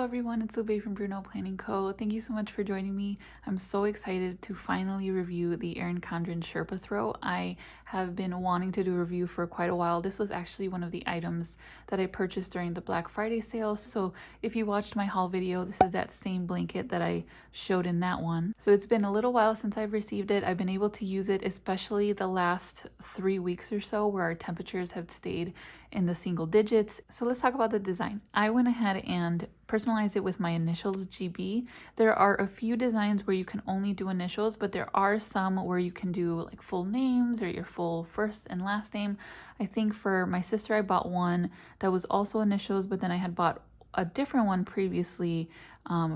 Hello everyone, it's Guadalupe from Bruno Planning Co. Thank you so much for joining me. I'm so excited to finally review the Erin Condren Sherpa Throw. I have been wanting to do a review for quite a while. This was actually one of the items that I purchased during the Black Friday sale. So if you watched my haul video, this is that same blanket that I showed in that one. So it's been a little while since I've received it. I've been able to use it, especially the last 3 weeks or so where our temperatures have stayed in the single digits. So let's talk about the design. I went ahead and personalized it with my initials GB. There are a few designs where you can only do initials, but there are some where you can do like full names or your full first and last name. I think for my sister, I bought one that was also initials, but then I had bought a different one previously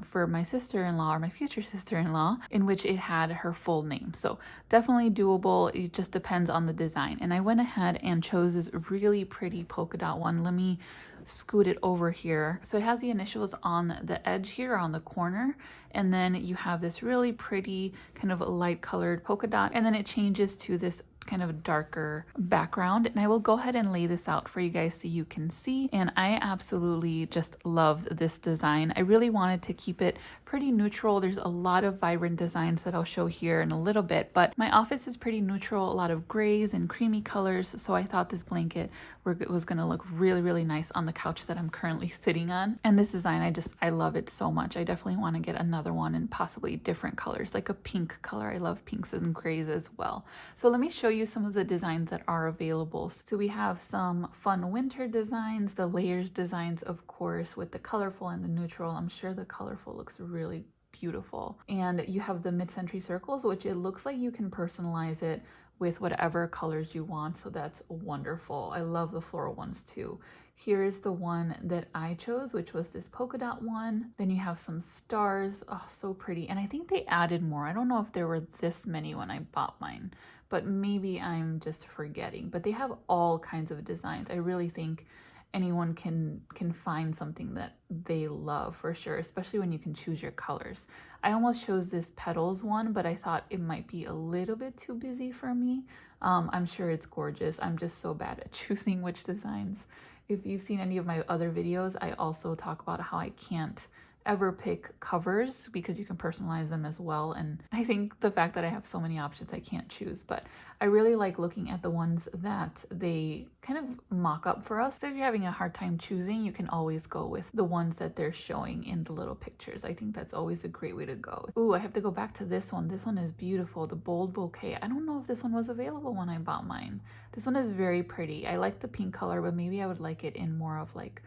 for my sister-in-law or my future sister-in-law, in which it had her full name. So definitely doable. It just depends on the design. And I went ahead and chose this really pretty polka dot one. Let me scoot it over here. So it has the initials on the edge here on the corner, and then you have this really pretty kind of light colored polka dot, and then it changes to this kind of darker background. And I will go ahead and lay this out for you guys so you can see. And I absolutely just loved this design. I really wanted to keep it pretty neutral. There's a lot of vibrant designs that I'll show here in a little bit, but my office is pretty neutral, a lot of grays and creamy colors. So I thought this blanket was gonna look really, really nice on the couch that I'm currently sitting on. And this design, I love it so much. I definitely want to get another one in possibly different colors, like a pink color. I love pinks and grays as well. So let me show you some of the designs that are available. So we have some fun winter designs, the layers designs, of course, with the colorful and the neutral. I'm sure the colorful looks really beautiful. And you have the mid-century circles, which it looks like you can personalize it with whatever colors you want. So that's wonderful. I love the floral ones too. Here's the one that I chose, which was this polka dot one. Then you have some stars. Oh, so pretty. And I think they added more. I don't know if there were this many when I bought mine, but maybe I'm just forgetting. But they have all kinds of designs. I really think anyone can find something that they love for sure, especially when you can choose your colors. I almost chose this petals one, but I thought it might be a little bit too busy for me. I'm sure it's gorgeous. I'm just so bad at choosing which designs. If you've seen any of my other videos, I also talk about how I can't ever pick covers because you can personalize them as well. And I think the fact that I have so many options, I can't choose, but I really like looking at the ones that they kind of mock up for us. So if you're having a hard time choosing, you can always go with the ones that they're showing in the little pictures. I think that's always a great way to go. Ooh, I have to go back to this one. This one is beautiful, the bold bouquet. I don't know if this one was available when I bought mine. This one is very pretty. I like the pink color, but maybe I would like it in more of like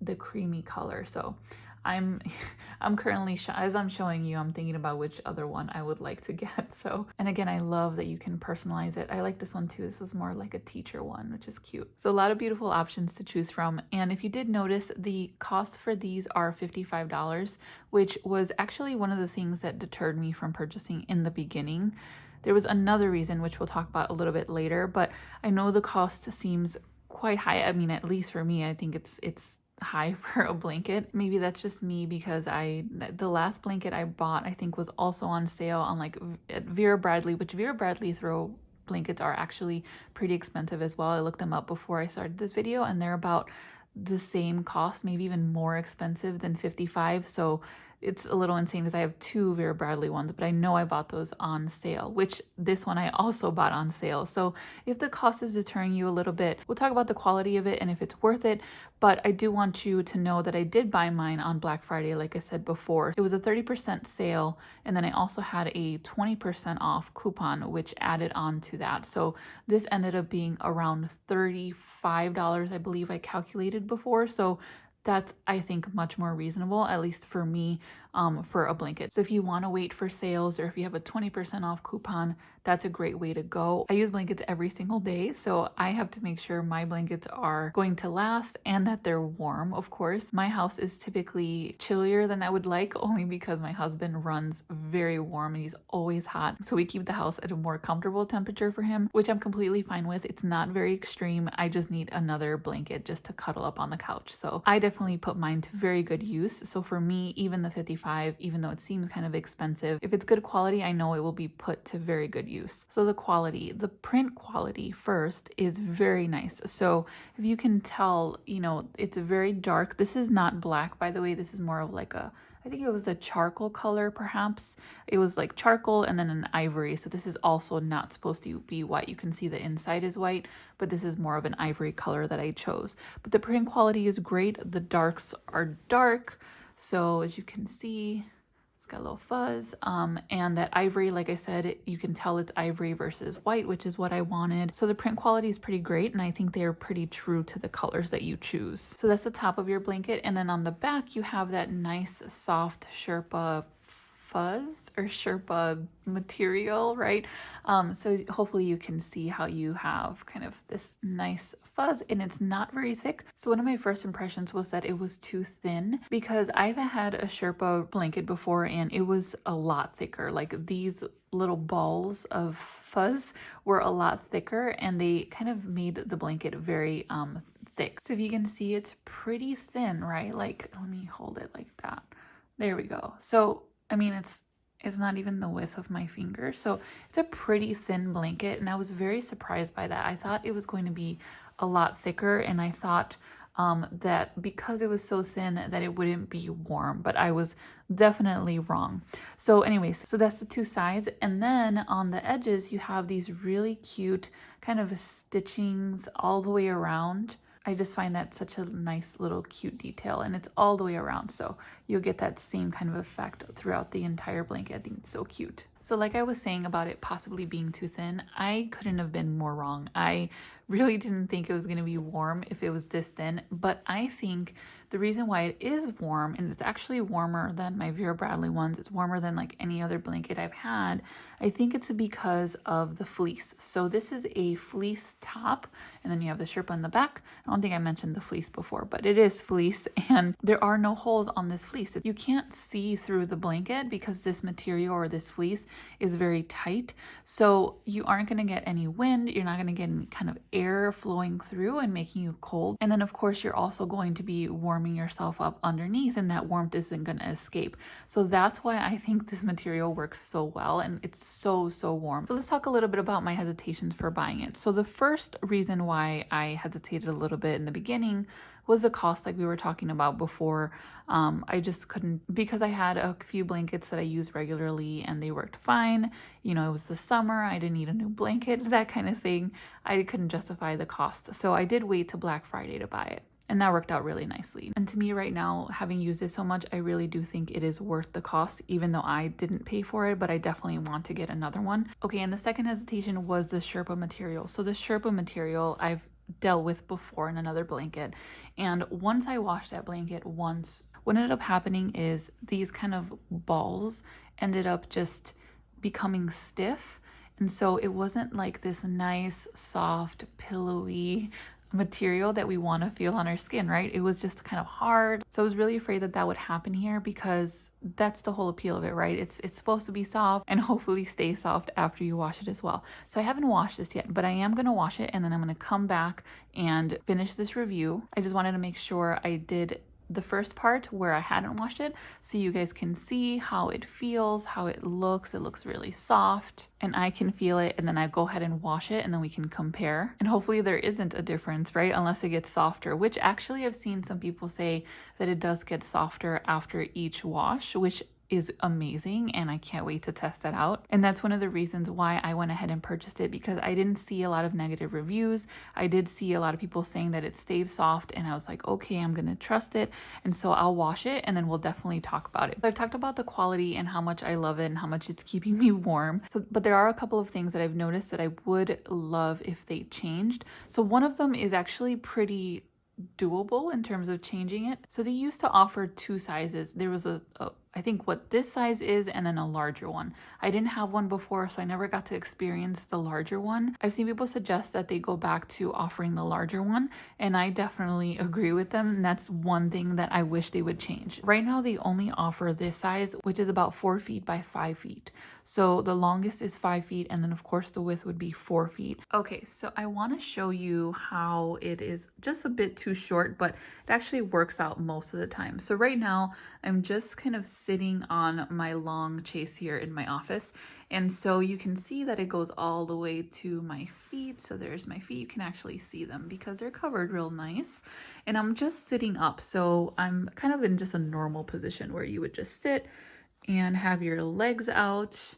the creamy color. So I'm currently, as I'm showing you, I'm thinking about which other one I would like to get. So, and again, I love that you can personalize it. I like this one too. This was more like a teacher one, which is cute. So a lot of beautiful options to choose from. And if you did notice, the cost for these are $55, which was actually one of the things that deterred me from purchasing in the beginning. There was another reason, which we'll talk about a little bit later, but I know the cost seems quite high. I mean, at least for me, I think it's high for a blanket. Maybe that's just me because the last blanket I bought I think was also on sale on like at Vera Bradley, which Vera Bradley throw blankets are actually pretty expensive as well. I looked them up before I started this video and they're about the same cost, maybe even more expensive than $55. So it's a little insane because I have two Vera Bradley ones, but I know I bought those on sale, which this one I also bought on sale. So if the cost is deterring you a little bit, we'll talk about the quality of it and if it's worth it. But I do want you to know that I did buy mine on Black Friday, like I said before. It was a 30% sale, and then I also had a 20% off coupon, which added on to that. So this ended up being around $35, I believe I calculated before. So that's, I think, much more reasonable, at least for me, for a blanket. So if you want to wait for sales or if you have a 20% off coupon, that's a great way to go. I use blankets every single day, so I have to make sure my blankets are going to last and that they're warm, of course. My house is typically chillier than I would like, only because my husband runs very warm and he's always hot. So we keep the house at a more comfortable temperature for him, which I'm completely fine with. It's not very extreme. I just need another blanket just to cuddle up on the couch. So I definitely put mine to very good use. So for me, even the $55 $1.95, even though it seems kind of expensive. If it's good quality, I know it will be put to very good use. So the quality, the print quality first is very nice. So if you can tell, you know, it's very dark. This is not black, by the way. This is more of like a, I think it was the charcoal color, perhaps. It was like charcoal and then an ivory. So this is also not supposed to be white. You can see the inside is white, but this is more of an ivory color that I chose. But the print quality is great. The darks are dark. So as you can see, got a little fuzz, and that ivory, like I said, you can tell it's ivory versus white, which is what I wanted. So the print quality is pretty great, and I think they're pretty true to the colors that you choose. So that's the top of your blanket, and then on the back you have that nice soft Sherpa fuzz or Sherpa material, right? So hopefully you can see how you have kind of this nice fuzz, and it's not very thick. So one of my first impressions was that it was too thin, because I've had a Sherpa blanket before and it was a lot thicker. Like these little balls of fuzz were a lot thicker, and they kind of made the blanket very thick. So if you can see, it's pretty thin, right? Like, let me hold it like that. There we go. So I mean, it's not even the width of my finger. So it's a pretty thin blanket, and I was very surprised by that. I thought it was going to be a lot thicker, and I thought that because it was so thin that it wouldn't be warm, but I was definitely wrong. So anyways, so that's the two sides. And then on the edges, you have these really cute kind of stitchings all the way around. I just find that such a nice little cute detail, and it's all the way around, so you'll get that same kind of effect throughout the entire blanket. I think it's so cute. So like I was saying about it possibly being too thin, I couldn't have been more wrong. I really didn't think it was going to be warm if it was this thin, but I think the reason why it is warm, and it's actually warmer than my Vera Bradley ones, it's warmer than like any other blanket I've had, I think it's because of the fleece. So this is a fleece top, and then you have the Sherpa in the back. I don't think I mentioned the fleece before, but it is fleece, and there are no holes on this fleece. You can't see through the blanket because this material or this fleece is very tight. So you aren't going to get any wind. You're not going to get any kind of air flowing through and making you cold. And then of course you're also going to be warming yourself up underneath, and that warmth isn't going to escape. So that's why I think this material works so well, and it's so warm. So let's talk a little bit about my hesitations for buying it. So the first reason why I hesitated a little bit in the beginning was the cost, like we were talking about before. I just couldn't, because I had a few blankets that I use regularly and they worked fine. You know, it was the summer, I didn't need a new blanket, that kind of thing. I couldn't justify the cost. So I did wait till Black Friday to buy it. And that worked out really nicely. And to me right now, having used it so much, I really do think it is worth the cost, even though I didn't pay for it, but I definitely want to get another one. Okay, and the second hesitation was the Sherpa material. So the Sherpa material I've dealt with before in another blanket. And once I washed that blanket once, what ended up happening is these kind of balls ended up just becoming stiff. And so it wasn't like this nice, soft, pillowy material that we want to feel on our skin, right? It was just kind of hard. So I was really afraid that that would happen here, because that's the whole appeal of it, right? It's supposed to be soft and hopefully stay soft after you wash it as well. So I haven't washed this yet, but I am going to wash it, and then I'm going to come back and finish this review. I just wanted to make sure I did the first part where I hadn't washed it, so you guys can see how it feels, how it looks. It looks really soft, and I can feel it, and then I go ahead and wash it, and then we can compare. And hopefully there isn't a difference, right? Unless it gets softer, which actually I've seen some people say that it does get softer after each wash, which is amazing, and I can't wait to test that out. And that's one of the reasons why I went ahead and purchased it, because I didn't see a lot of negative reviews. I did see a lot of people saying that it stayed soft, and I was like, okay, I'm gonna trust it, and so I'll wash it, and then we'll definitely talk about it. So I've talked about the quality and how much I love it and how much it's keeping me warm. But there are a couple of things that I've noticed that I would love if they changed. So one of them is actually pretty doable in terms of changing it. So they used to offer two sizes. There was I think what this size is, and then a larger one. I didn't have one before, so I never got to experience the larger one. I've seen people suggest that they go back to offering the larger one, and I definitely agree with them. And that's one thing that I wish they would change. Right now, they only offer this size, which is about 4 feet by 5 feet. So the longest is 5 feet, and then of course the width would be 4 feet. Okay, so I want to show you how it is just a bit too short, but it actually works out most of the time. So right now, I'm just kind of sitting on my long chase here in my office. And so you can see that it goes all the way to my feet. So there's my feet. You can actually see them because they're covered real nice. And I'm just sitting up. So I'm kind of in just a normal position where you would just sit and have your legs out.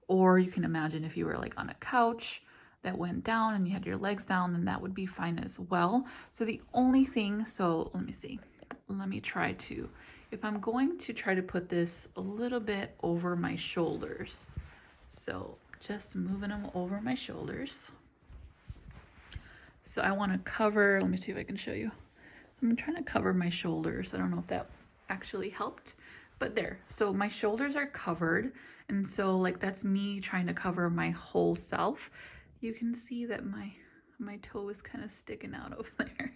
Or you can imagine if you were like on a couch that went down and you had your legs down, then that would be fine as well. So the only thing, so let me see. Let me try to, if I'm going to try to put this a little bit over my shoulders. So just moving them over my shoulders. So I want to cover, let me see if I can show you. I'm trying to cover my shoulders. I don't know if that actually helped, but there. So my shoulders are covered. And so like that's me trying to cover my whole self. You can see that my toe is kind of sticking out over there.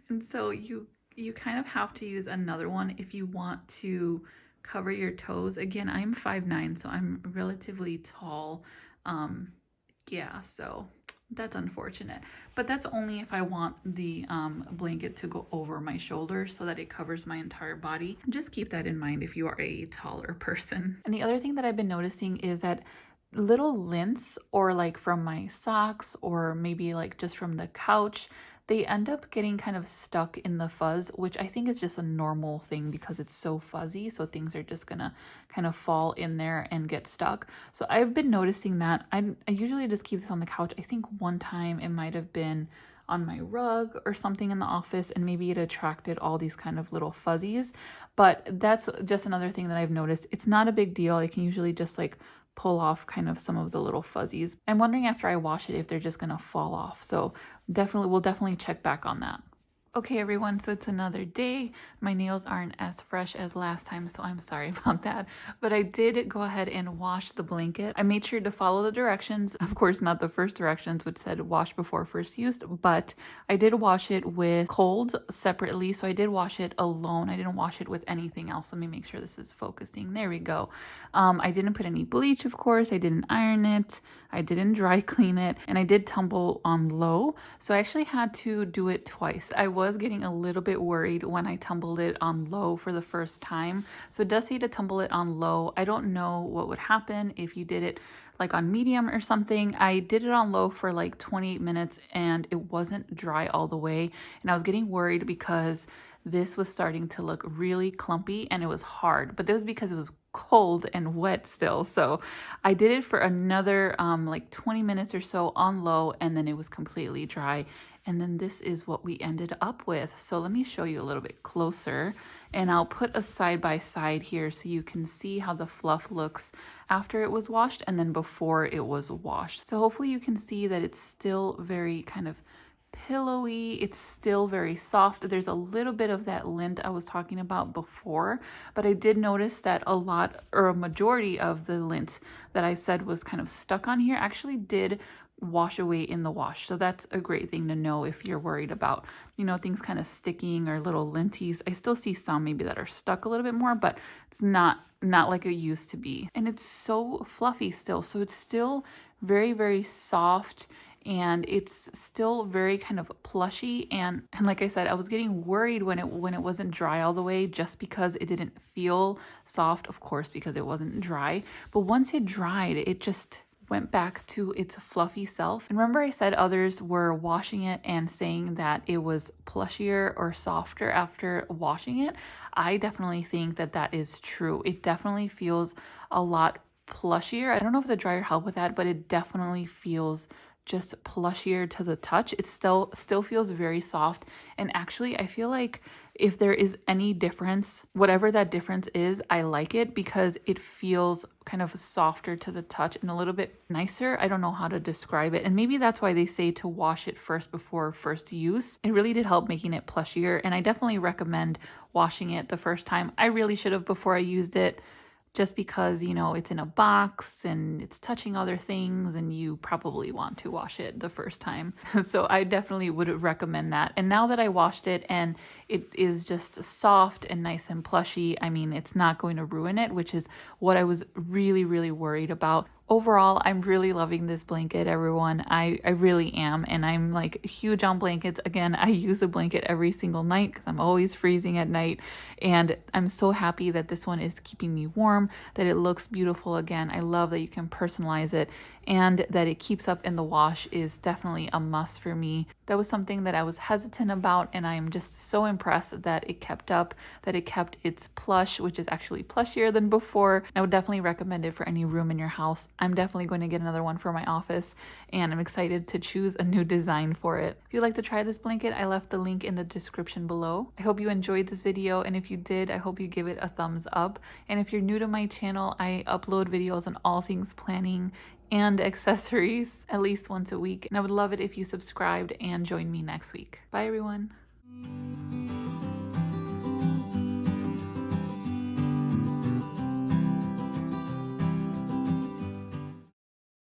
And so you kind of have to use another one if you want to cover your toes. Again, I'm 5'9", so I'm relatively tall. Yeah, so that's unfortunate. But that's only if I want the blanket to go over my shoulders so that it covers my entire body. Just keep that in mind if you are a taller person. And the other thing that I've been noticing is that little lints, or like from my socks, or maybe like just from the couch, they end up getting kind of stuck in the fuzz, which I think is just a normal thing because it's so fuzzy. So things are just gonna kind of fall in there and get stuck. So I've been noticing that. I usually just keep this on the couch. I think one time it might have been on my rug or something in the office, and maybe it attracted all these kind of little fuzzies. But that's just another thing that I've noticed. It's not a big deal. I can usually just like pull off kind of some of the little fuzzies. I'm wondering after I wash it if they're just gonna fall off. So we'll definitely check back on that. Okay everyone, so it's another day. My nails aren't as fresh as last time, so I'm sorry about that. But I did go ahead and wash the blanket. I made sure to follow the directions. Of course, not the first directions, which said wash before first used, but I did wash it with cold separately. So I did wash it alone. I didn't wash it with anything else. Let me make sure this is focusing. There we go. I didn't put any bleach, of course. I didn't iron it. I didn't dry clean it, and I did tumble on low. So I actually had to do it twice. I was getting a little bit worried when I tumbled it on low for the first time. So it does say to tumble it on low. I don't know what would happen if you did it like on medium or something. I did it on low for like 28 minutes and it wasn't dry all the way. And I was getting worried because this was starting to look really clumpy and it was hard, but that was because it was cold and wet still. So I did it for another like 20 minutes or so on low, and then it was completely dry. And then this is what we ended up with. So let me show you a little bit closer, and I'll put a side by side here so you can see how the fluff looks after it was washed and then before it was washed. So hopefully you can see that it's still very kind of pillowy. It's still very soft. There's a little bit of that lint I was talking about before, but I did notice that a lot, or a majority of the lint that I said was kind of stuck on here actually did wash away in the wash. So that's a great thing to know if you're worried about, you know, things kind of sticking or little linties. I still see some maybe that are stuck a little bit more, but it's not like it used to be. And it's so fluffy still. So it's still very, very soft, and it's still very kind of plushy. And like I said, I was getting worried when it wasn't dry all the way, just because it didn't feel soft, of course, because it wasn't dry. But once it dried, it just went back to its fluffy self. And remember I said others were washing it and saying that it was plushier or softer after washing it. I definitely think that that is true. It definitely feels a lot plushier. I don't know if the dryer helped with that, but it definitely feels just plushier to the touch. It still feels very soft. And actually, I feel like if there is any difference, whatever that difference is, I like it because it feels kind of softer to the touch and a little bit nicer. I don't know how to describe it. And maybe that's why they say to wash it first before first use. It really did help making it plushier. And I definitely recommend washing it the first time. I really should have before I used it, just because, you know, it's in a box and it's touching other things and you probably want to wash it the first time. So I definitely would recommend that. And now that I washed it and it is just soft and nice and plushy, I mean, it's not going to ruin it, which is what I was really, really worried about Overall, I'm really loving this blanket, everyone. I really am. And I'm like huge on blankets. Again, I use a blanket every single night because I'm always freezing at night. And I'm so happy that this one is keeping me warm, that it looks beautiful again. I love that you can personalize it, and that it keeps up in the wash is definitely a must for me. That was something that I was hesitant about, and I'm just so impressed that it kept up, that it kept its plush, which is actually plushier than before. I would definitely recommend it for any room in your house. I'm definitely going to get another one for my office, and I'm excited to choose a new design for it. If you'd like to try this blanket, I left the link in the description below. I hope you enjoyed this video, and if you did, I hope you give it a thumbs up. And if you're new to my channel, I upload videos on all things planning and accessories at least once a week, and I would love it if you subscribed and joined me next week. Bye everyone.